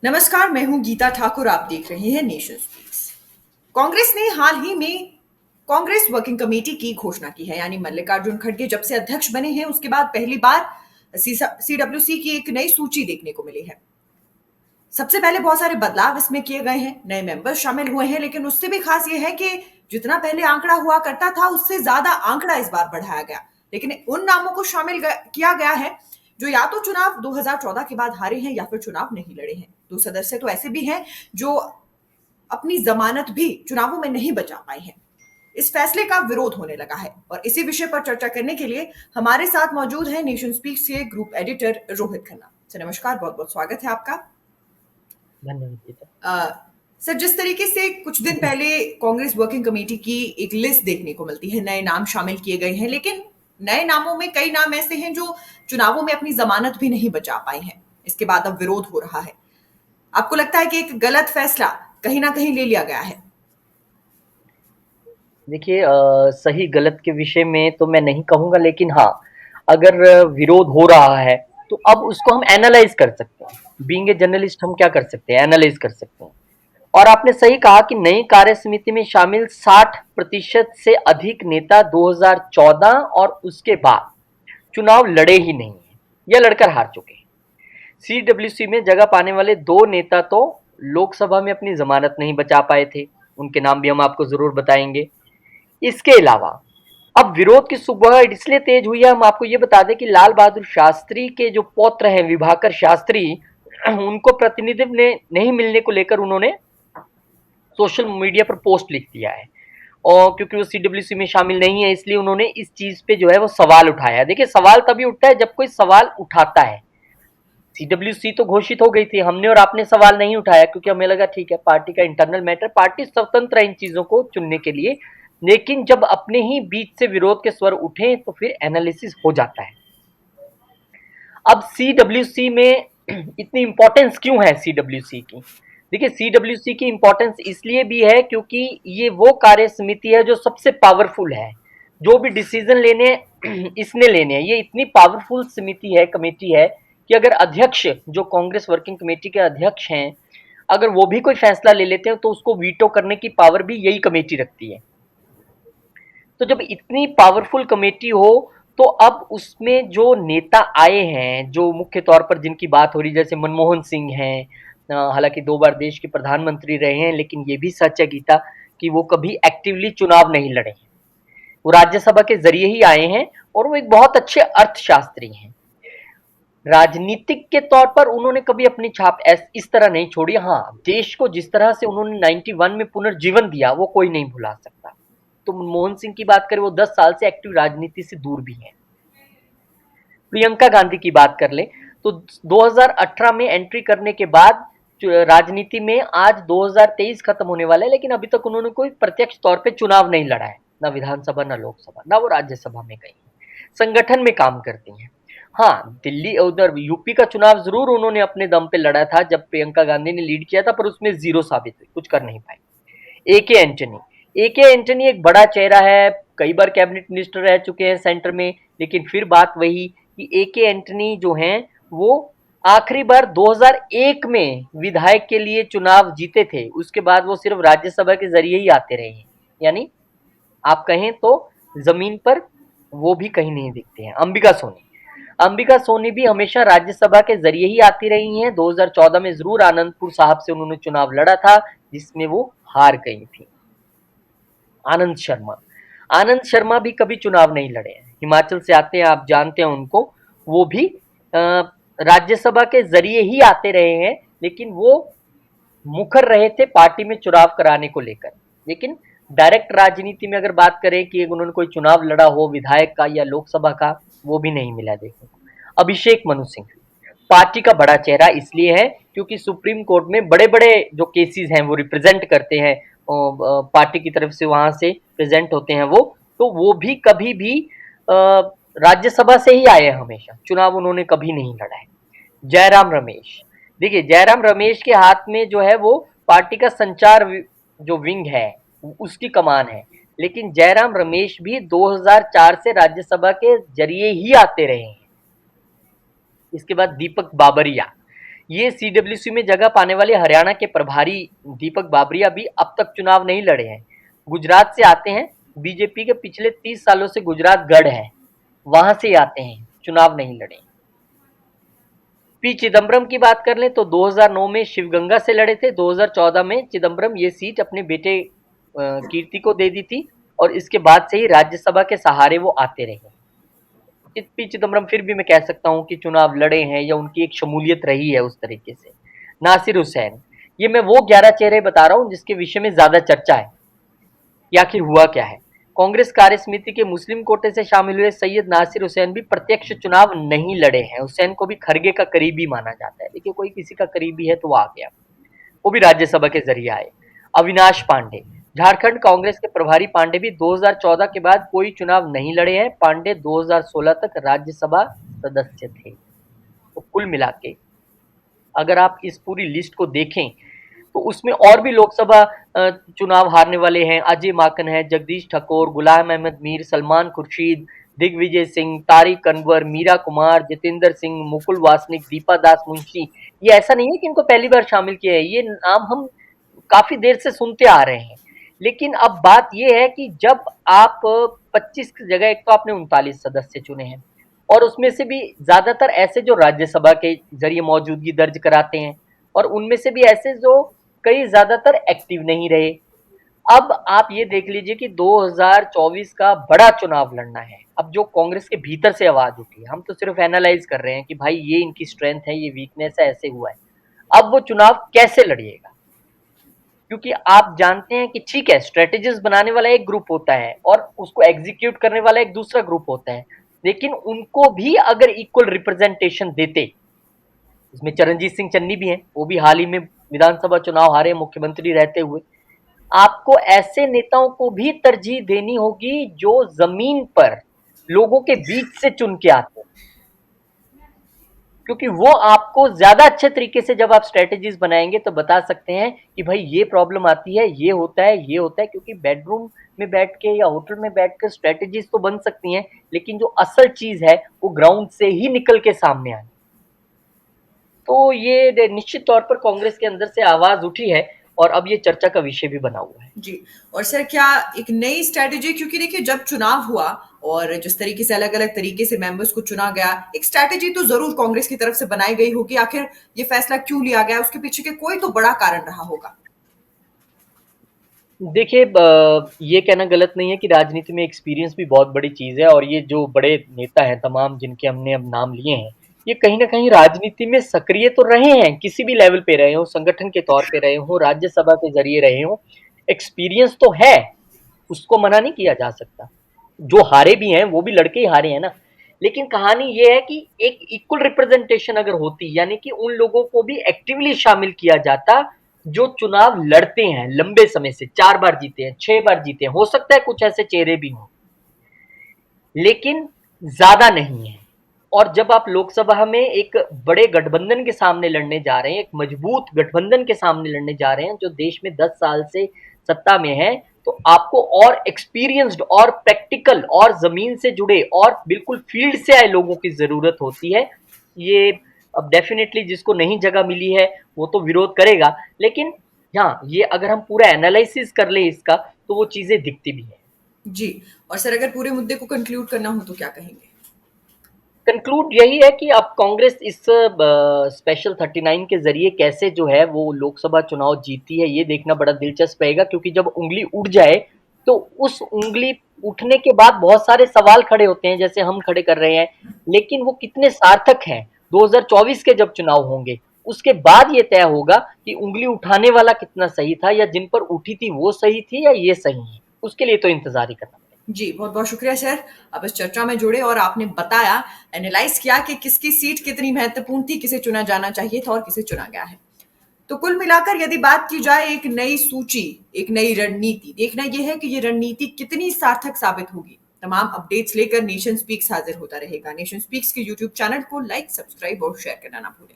नमस्कार, मैं हूं गीता ठाकुर। आप देख रहे हैं नेशन स्पीक्स। कांग्रेस ने हाल ही में कांग्रेस वर्किंग कमेटी की घोषणा की है। यानी मल्लिकार्जुन खड़गे जब से अध्यक्ष बने हैं उसके बाद पहली बार सीडब्ल्यूसी की एक नई सूची देखने को मिली है। सबसे पहले बहुत सारे बदलाव इसमें किए गए हैं, नए मेंबर्स शामिल हुए हैं, लेकिन उससे भी खास ये है कि जितना पहले आंकड़ा हुआ करता था उससे ज्यादा आंकड़ा इस बार बढ़ाया गया। लेकिन उन नामों को किया गया है जो या तो चुनाव 2014 के बाद हारे हैं या फिर चुनाव नहीं लड़े हैं। दो सदस्य तो ऐसे भी हैं जो अपनी जमानत भी चुनावों में नहीं बचा पाए हैं। इस फैसले का विरोध होने लगा है और इसी विषय पर चर्चा करने के लिए हमारे साथ मौजूद है नेशन स्पीक्स के group editor Rohit Khanna. Sir नमस्कार, बहुत बहुत स्वागत है आपका। धन्यवाद गीता। अ, सर, जिस तरीके से कुछ दिन पहले कांग्रेस वर्किंग कमेटी की एक लिस्ट देखने को मिलती है, नए नाम शामिल किए गए हैं, लेकिन नए नामों में कई नाम ऐसे हैं जो चुनावों में अपनी जमानत भी नहीं बचा पाए हैं। इसके बाद अब विरोध हो रहा है। आपको लगता है कि एक गलत फैसला कहीं ना कहीं ले लिया गया है? देखिए सही गलत के विषय में तो मैं नहीं कहूँगा, लेकिन हाँ, अगर विरोध हो रहा है तो अब उसको हम एनालाइज कर सकते हैं। बीइंग ए जर्नलिस्ट हम क्या कर सकते हैं, एनालाइज कर सकते हैं। और आपने सही कहा कि नई कार्य समिति में शामिल 60% से अधिक नेता 2014 और उसके बाद चुनाव लड़े ही नहीं हैं या लड़कर हार चुके हैं। सीडब्ल्यूसी में जगह पाने वाले दो नेता तो लोकसभा में अपनी जमानत नहीं बचा पाए थे, उनके नाम भी हम आपको जरूर बताएंगे। इसके अलावा अब विरोध की सुबह इसलिए तेज हुई है, हम आपको ये बता दें कि लाल बहादुर शास्त्री के जो पौत्र हैं विभाकर शास्त्री, उनको प्रतिनिधित्व ने नहीं मिलने को लेकर उन्होंने सोशल मीडिया पर पोस्ट लिख दिया है। और क्योंकि वो सीडब्ल्यूसी में शामिल नहीं है इसलिए उन्होंने इस चीज पे जो है वो सवाल उठाया है। देखिए, सवाल तभी उठता है जब कोई सवाल उठाता है। सीडब्ल्यूसी तो घोषित हो गई थी, हमने और आपने सवाल नहीं उठाया क्योंकि हमें लगा ठीक है, पार्टी का इंटरनल मैटर, पार्टी स्वतंत्र है इन चीजों को चुनने के लिए। लेकिन जब अपने ही बीच से विरोध के स्वर उठे तो फिर एनालिसिस हो जाता है। अब सीडब्ल्यूसी में इतनी इंपॉर्टेंस क्यों है सीडब्ल्यूसी की? देखिए, सीडब्ल्यूसी की इंपॉर्टेंस इसलिए भी है क्योंकि ये वो कार्य समिति है जो सबसे पावरफुल है। जो भी डिसीजन लेने इसने लेने हैं, ये इतनी पावरफुल समिति है, कमेटी है कि अगर अध्यक्ष, जो कांग्रेस वर्किंग कमेटी के अध्यक्ष हैं, अगर वो भी कोई फैसला ले लेते हैं तो उसको वीटो करने की पावर भी यही कमेटी रखती है। तो जब इतनी पावरफुल कमेटी हो तो अब उसमें जो नेता आए हैं, जो मुख्य तौर पर जिनकी बात हो रही, जैसे मनमोहन सिंह हैं, हालांकि 2 बार देश के प्रधानमंत्री रहे हैं, लेकिन ये भी सच है गीता कि वो कभी एक्टिवली चुनाव नहीं लड़े हैं। वो राज्यसभा के जरिए ही आए हैं और वो एक बहुत अच्छे अर्थशास्त्री हैं। राजनीतिक के तौर पर उन्होंने कभी अपनी छाप इस तरह नहीं छोड़ी। हाँ, देश को जिस तरह से उन्होंने 91 में पुनर्जीवन दिया वो कोई नहीं भुला सकता। तो मनमोहन सिंह की बात करें, वो 10 साल से एक्टिव राजनीति से दूर भी हैं। प्रियंका गांधी की बात कर ले तो 2018 में एंट्री करने के बाद राजनीति में आज 2023 खत्म होने वाला है, लेकिन अभी तक उन्होंने कोई प्रत्यक्ष तौर पे चुनाव नहीं लड़ा है, ना विधानसभा ना लोकसभा, ना वो राज्यसभा में गई। संगठन में काम करती हैं। हाँ, दिल्ली उधर यूपी का चुनाव जरूर उन्होंने अपने दम पे लड़ा था जब प्रियंका गांधी ने लीड किया था, पर उसमें जीरो साबित हुई, कुछ कर नहीं पाई। ए के एंटनी एक बड़ा चेहरा है, कई बार कैबिनेट मिनिस्टर रह चुके हैं सेंटर में, लेकिन फिर बात वही कि ए के एंटनी जो हैं वो आखिरी बार 2001 में विधायक के लिए चुनाव जीते थे। उसके बाद वो सिर्फ राज्यसभा के जरिए ही आते रहे हैं। यानी आप कहें तो जमीन पर वो भी कहीं नहीं दिखते हैं। अंबिका सोनी भी हमेशा राज्यसभा के जरिए ही आती रही हैं। 2014 में जरूर आनंदपुर साहब से उन्होंने चुनाव लड़ा था जिसमें वो हार गई थी। आनंद शर्मा भी कभी चुनाव नहीं लड़े हैं, हिमाचल से आते हैं, आप जानते हैं उनको। वो भी राज्यसभा के जरिए ही आते रहे हैं, लेकिन वो मुखर रहे थे पार्टी में चुनाव कराने को लेकर। लेकिन डायरेक्ट राजनीति में अगर बात करें कि उन्होंने कोई चुनाव लड़ा हो विधायक का या लोकसभा का, वो भी नहीं मिला देखने को। अभिषेक मनु सिंह पार्टी का बड़ा चेहरा इसलिए है क्योंकि सुप्रीम कोर्ट में बड़े बड़े जो केसेस हैं वो रिप्रेजेंट करते हैं, पार्टी की तरफ से वहां से प्रेजेंट होते हैं वो। तो वो भी कभी भी राज्यसभा से ही आए हैं, हमेशा चुनाव उन्होंने कभी नहीं लड़ा है। जयराम रमेश, देखिए जयराम रमेश के हाथ में जो है वो पार्टी का संचार जो विंग है उसकी कमान है, लेकिन जयराम रमेश भी 2004 से राज्यसभा के जरिए ही आते रहे हैं। इसके बाद दीपक बाबरिया, ये सीडब्ल्यूसी में जगह पाने वाले हरियाणा के प्रभारी दीपक बाबरिया भी अब तक चुनाव नहीं लड़े हैं। गुजरात से आते हैं, बीजेपी के पिछले 30 सालों से गुजरात गढ़ है, वहां से आते हैं, चुनाव नहीं लड़े। पी चिदम्बरम की बात कर लें तो 2009 में शिवगंगा से लड़े थे। 2014 में चिदम्बरम ये सीट अपने बेटे कीर्ति को दे दी थी और इसके बाद से ही राज्यसभा के सहारे वो आते रहे। पी चिदम्बरम फिर भी मैं कह सकता हूं कि चुनाव लड़े हैं या उनकी एक शमूलियत रही है उस तरीके से। नासिर हुसैन, ये मैं वो 11 चेहरे बता रहा हूं जिसके विषय में ज्यादा चर्चा है कि आखिर हुआ क्या है। कांग्रेस कार्य समिति के मुस्लिम कोटे से शामिल हुए सैयद नासिर हुसैन भी प्रत्यक्ष चुनाव नहीं लड़े हैं। हुसैन को भी खरगे का करीबी माना जाता है। देखिए, कोई किसी का करीबी है तो वो आ गया, वो भी राज्यसभा के जरिए आए। अविनाश पांडे, झारखंड कांग्रेस के प्रभारी पांडे भी 2014 के बाद कोई चुनाव नहीं लड़े हैं। पांडे 2016 तक राज्यसभा सदस्य थे। तो कुल मिला के अगर आप इस पूरी लिस्ट को देखें तो उसमें और भी लोकसभा चुनाव हारने वाले हैं। अजय माकन है, जगदीश ठाकुर, गुलाम अहमद मीर, सलमान खुर्शीद, दिग्विजय सिंह, तारिक अनवर, मीरा कुमार, जितेंद्र सिंह, मुकुल वासनिक, दीपा दास मुंशी। ये ऐसा नहीं है कि इनको पहली बार शामिल किया है, ये नाम हम काफी देर से सुनते आ रहे हैं। लेकिन अब बात यह है कि जब आप 25 की जगह, एक तो आपने 39 सदस्य चुने हैं और उसमें से भी ज्यादातर ऐसे जो राज्यसभा के जरिए मौजूदगी दर्ज कराते हैं और उनमें से भी ऐसे जो कई ज्यादातर एक्टिव नहीं रहे। अब आप ये देख लीजिए कि 2024 का बड़ा चुनाव लड़ना है। अब जो कांग्रेस के भीतर से आवाज उठी है, हम तो सिर्फ एनालाइज कर रहे हैं कि भाई ये इनकी स्ट्रेंथ है, ये वीकनेस है, ऐसे हुआ है। अब वो चुनाव कैसे लड़िएगा, क्योंकि आप जानते हैं कि ठीक है, स्ट्रेटेजीज बनाने वाला एक ग्रुप होता है और उसको एग्जीक्यूट करने वाला एक दूसरा ग्रुप होता है, लेकिन उनको भी अगर इक्वल रिप्रेजेंटेशन देते, इसमें चरणजीत सिंह चन्नी भी हैं, वो भी हाल ही में विधानसभा चुनाव हारे मुख्यमंत्री रहते हुए। आपको ऐसे नेताओं को भी तरजीह देनी होगी जो जमीन पर लोगों के बीच से चुन के आते हैं, क्योंकि वो आपको ज्यादा अच्छे तरीके से जब आप स्ट्रेटेजीज बनाएंगे तो बता सकते हैं कि भाई ये प्रॉब्लम आती है, ये होता है, ये होता है। क्योंकि बेडरूम में बैठ के या होटल में बैठ कर स्ट्रेटेजीज तो बन सकती हैं, लेकिन जो असल चीज है वो ग्राउंड से ही निकल के सामने आए। तो ये निश्चित तौर पर कांग्रेस के अंदर से आवाज उठी है और अब ये चर्चा का विषय भी बना हुआ है। जी। और सर, क्या एक नई स्ट्रैटेजी, क्योंकि देखिए जब चुनाव हुआ और जिस तरीके से अलग अलग तरीके से मेंबर्स को चुना गया, एक स्ट्रैटेजी तो जरूर कांग्रेस की तरफ से बनाई गई होगी। आखिर ये फैसला क्यों लिया गया, उसके पीछे के कोई तो बड़ा कारण रहा होगा। देखिए, ये कहना गलत नहीं है कि राजनीति में एक्सपीरियंस भी बहुत बड़ी चीज है और ये जो बड़े नेता हैं तमाम जिनके हमने अब नाम लिए हैं, ये कहीं ना कहीं राजनीति में सक्रिय तो रहे हैं, किसी भी लेवल पे रहे हो, संगठन के तौर पे रहे हो, राज्यसभा के जरिए रहे हो। एक्सपीरियंस तो है, उसको मना नहीं किया जा सकता। जो हारे भी हैं वो भी लड़के ही हारे हैं ना। लेकिन कहानी ये है कि एक इक्वल रिप्रेजेंटेशन अगर होती, यानी कि उन लोगों को भी एक्टिवली शामिल किया जाता जो चुनाव लड़ते हैं, लंबे समय से 4 बार जीते हैं, 6 बार जीते हैं, हो सकता है कुछ ऐसे चेहरे भी हों, लेकिन ज्यादा नहीं है। और जब आप लोकसभा में एक बड़े गठबंधन के सामने लड़ने जा रहे हैं, एक मजबूत गठबंधन के सामने लड़ने जा रहे हैं जो देश में 10 साल से सत्ता में है, तो आपको और एक्सपीरियंस्ड और प्रैक्टिकल और जमीन से जुड़े और बिल्कुल फील्ड से आए लोगों की जरूरत होती है। ये अब डेफिनेटली जिसको नहीं जगह मिली है वो तो विरोध करेगा, लेकिन हाँ, ये अगर हम पूरा एनालिसिस कर ले इसका तो वो चीजें दिखती भी है। जी। और सर, अगर पूरे मुद्दे को कंक्लूड करना हो तो क्या कहेंगे। कंक्लूड यही है कि अब कांग्रेस इस स्पेशल 39 के जरिए कैसे जो है वो लोकसभा चुनाव जीती है, ये देखना बड़ा दिलचस्प रहेगा। क्योंकि जब उंगली उठ जाए तो उस उंगली उठने के बाद बहुत सारे सवाल खड़े होते हैं, जैसे हम खड़े कर रहे हैं, लेकिन वो कितने सार्थक हैं 2024 के जब चुनाव होंगे उसके बाद ये तय होगा कि उंगली उठाने वाला कितना सही था, या जिन पर उठी थी वो सही थी या ये सही है। उसके लिए तो इंतजार ही करना। जी, बहुत बहुत शुक्रिया सर, आप इस चर्चा में जुड़े और आपने बताया, एनालाइज किया कि किसकी सीट कितनी महत्वपूर्ण थी, किसे चुना जाना चाहिए था और किसे चुना गया है। तो कुल मिलाकर यदि बात की जाए एक नई सूची, एक नई रणनीति, देखना यह है कि ये रणनीति कितनी सार्थक साबित होगी। तमाम अपडेट्स लेकर नेशन स्पीक्स हाजिर होता रहेगा। नेशन स्पीक्स के यूट्यूब चैनल को लाइक, सब्सक्राइब और शेयर करना ना भूलें।